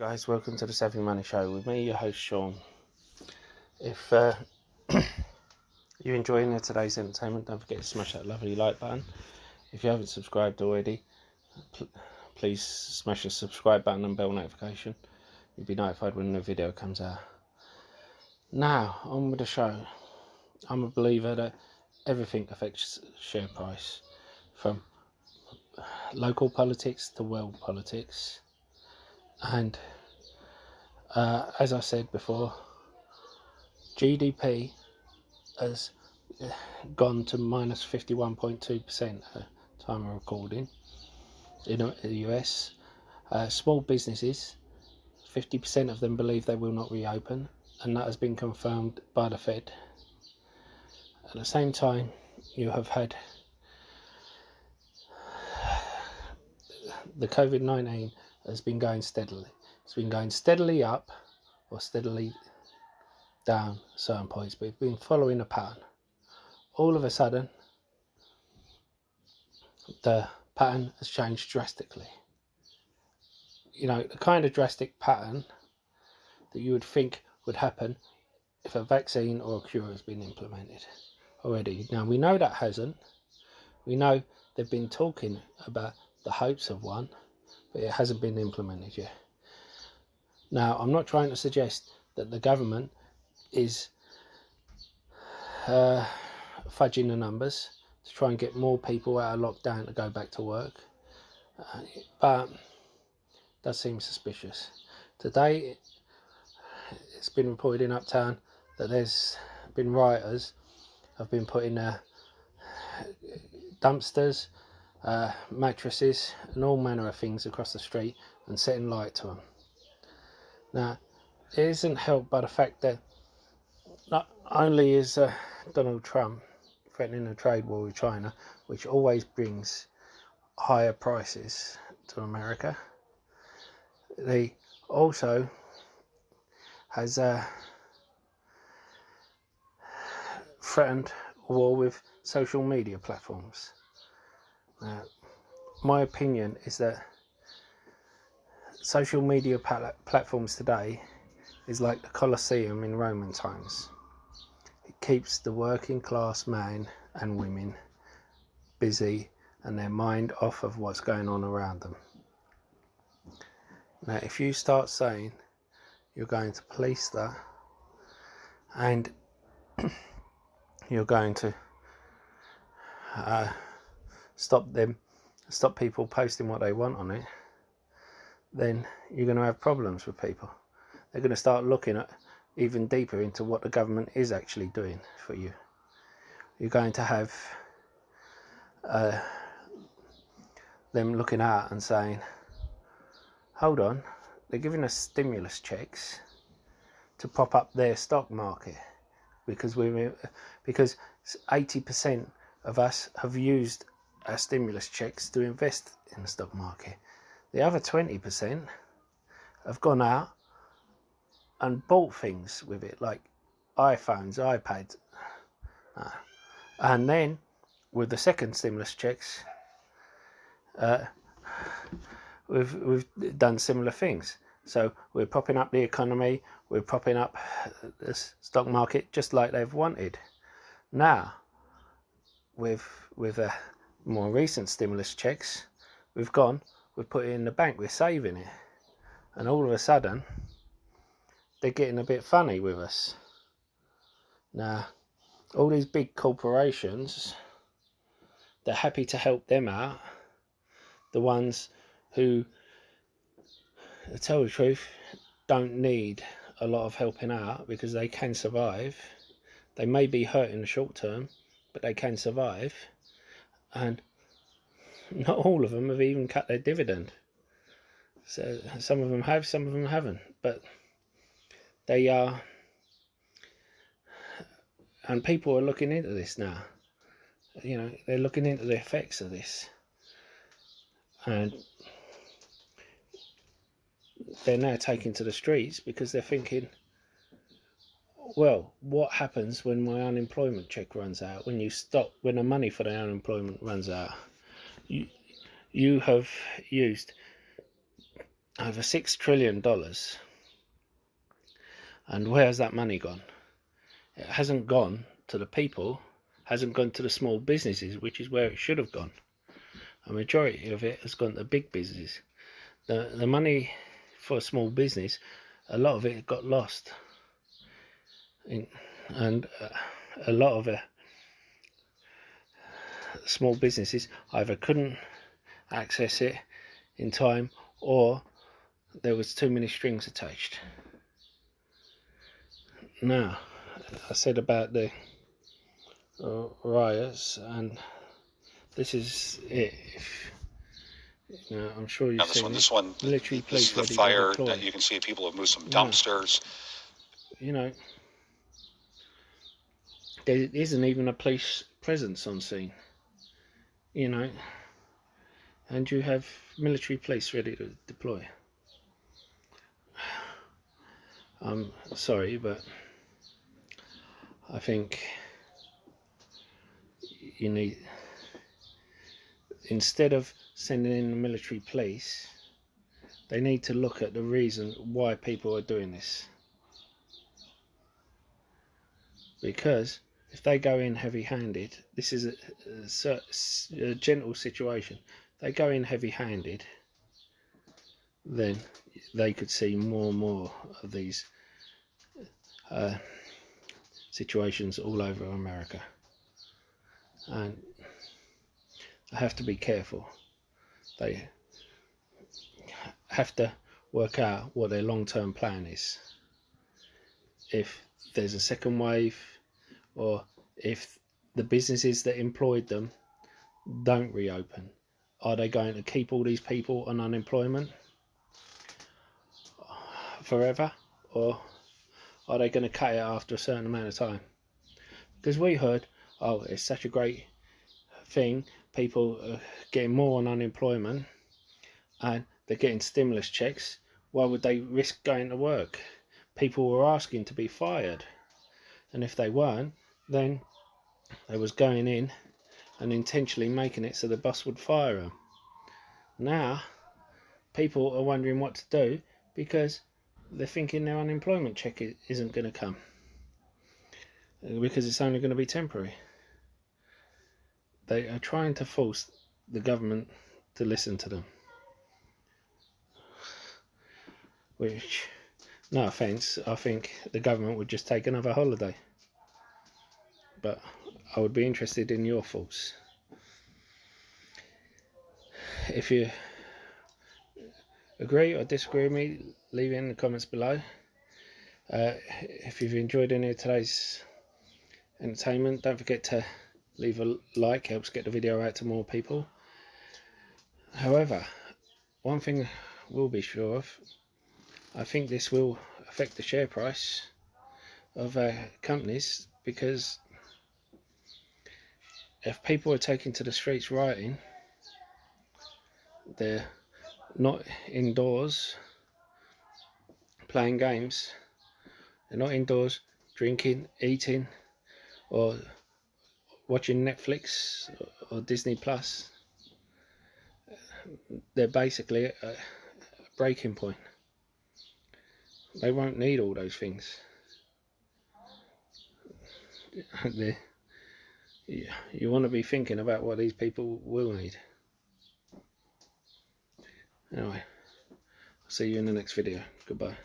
Guys, welcome to the Savvy Money Show with me, your host Sean. If you're enjoying today's entertainment, don't forget to smash that lovely like button. If you haven't subscribed already, please smash the subscribe button and bell notification. You'll be notified when the video comes out. Now, on with the show. I'm a believer that everything affects share price, from local politics to world politics. And as I said before, GDP has gone to minus 51.2% at time of recording in the US. Small businesses, 50% of them believe they will not reopen, and that has been confirmed by the Fed. At the same time, you have had the COVID-19 has been going steadily. It's been going steadily up or steadily down at certain points, but it's been following a pattern. All of a sudden, the pattern has changed drastically. You know, the kind of drastic pattern that you would think would happen if a vaccine or a cure has been implemented already. Now, we know that hasn't. We know they've been talking about the hopes of one, but it hasn't been implemented yet. Now, I'm not trying to suggest that the government is fudging the numbers to try and get more people out of lockdown to go back to work, but that seems suspicious. Today, it's been reported in Uptown that there's been rioters have been putting dumpsters, mattresses and all manner of things across the street and setting light to them. Now, it isn't helped by the fact that not only is Donald Trump threatening a trade war with China, which always brings higher prices to America, he also has threatened war with social media platforms. My opinion is that social media platforms today is like the Colosseum in Roman times. It keeps the working class man and women busy and their mind off of what's going on around them. Now, if you start saying you're going to police that and you're going to stop people posting what they want on it, then you're going to have problems with people. They're going to start looking at even deeper into what the government is actually doing for you. You're going to have them looking out and saying, hold on, they're giving us stimulus checks to prop up their stock market because 80% of us have used our stimulus checks to invest in the stock market. The other 20% have gone out and bought things with it, like iPhones, iPads. And then, with the second stimulus checks, we've done similar things. So we're propping up the economy, we're propping up the stock market just like they've wanted. Now, with more recent stimulus checks, we've put it in the bank, we're saving it. And all of a sudden, they're getting a bit funny with us. Now, all these big corporations, they're happy to help them out. The ones who, to tell the truth, don't need a lot of helping out because they can survive. They may be hurt in the short term, but they can survive. And not all of them have even cut their dividend. So some of them have, some of them haven't. But they are, and people are looking into this now. You know, they're looking into the effects of this. And they're now taking to the streets because they're thinking, well, what happens when my unemployment check runs out? When the money for the unemployment runs out? You have used over $6 trillion, and where has that money gone? It hasn't gone to the people, hasn't gone to the small businesses, which is where it should have gone. A majority of it has gone to big businesses. The money for a small business, a lot of it got lost, and a lot of small businesses either couldn't access it in time, or there was too many strings attached. Now, I said about the riots, and this is it. I'm sure you've seen this one, military police this is the fire that you can see. People have moved some dumpsters. There isn't even a police presence on scene, and you have military police ready to deploy. I'm sorry, but I think you need, instead of sending in the military police, they need to look at the reason why people are doing this. Because if they go in heavy-handed, this is a gentle situation. If they go in heavy-handed, then they could see more and more of these situations all over America. And they have to be careful. They have to work out what their long-term plan is. If there's a second wave, or if the businesses that employed them don't reopen, are they going to keep all these people on unemployment forever, or are they going to cut it after a certain amount of time? Because we heard, oh, it's such a great thing, people are getting more on unemployment and they're getting stimulus checks, why would they risk going to work? People were asking to be fired, and if they weren't, then they was going in and intentionally making it so the boss would fire them. Now people are wondering what to do because they're thinking their unemployment check isn't going to come, because it's only going to be temporary. They are trying to force the government to listen to them, which, no offence, I think the government would just take another holiday. But I would be interested in your thoughts. If you agree or disagree with me, leave it in the comments below. If you've enjoyed any of today's entertainment, don't forget to leave a like, helps get the video out to more people. However, one thing we'll be sure of, I think this will affect the share price of companies, because if people are taken to the streets rioting, they're not indoors playing games, they're not indoors drinking, eating, or watching Netflix or Disney Plus. They're basically at a breaking point. They won't need all those things. You want to be thinking about what these people will need. Anyway, I'll see you in the next video. Goodbye.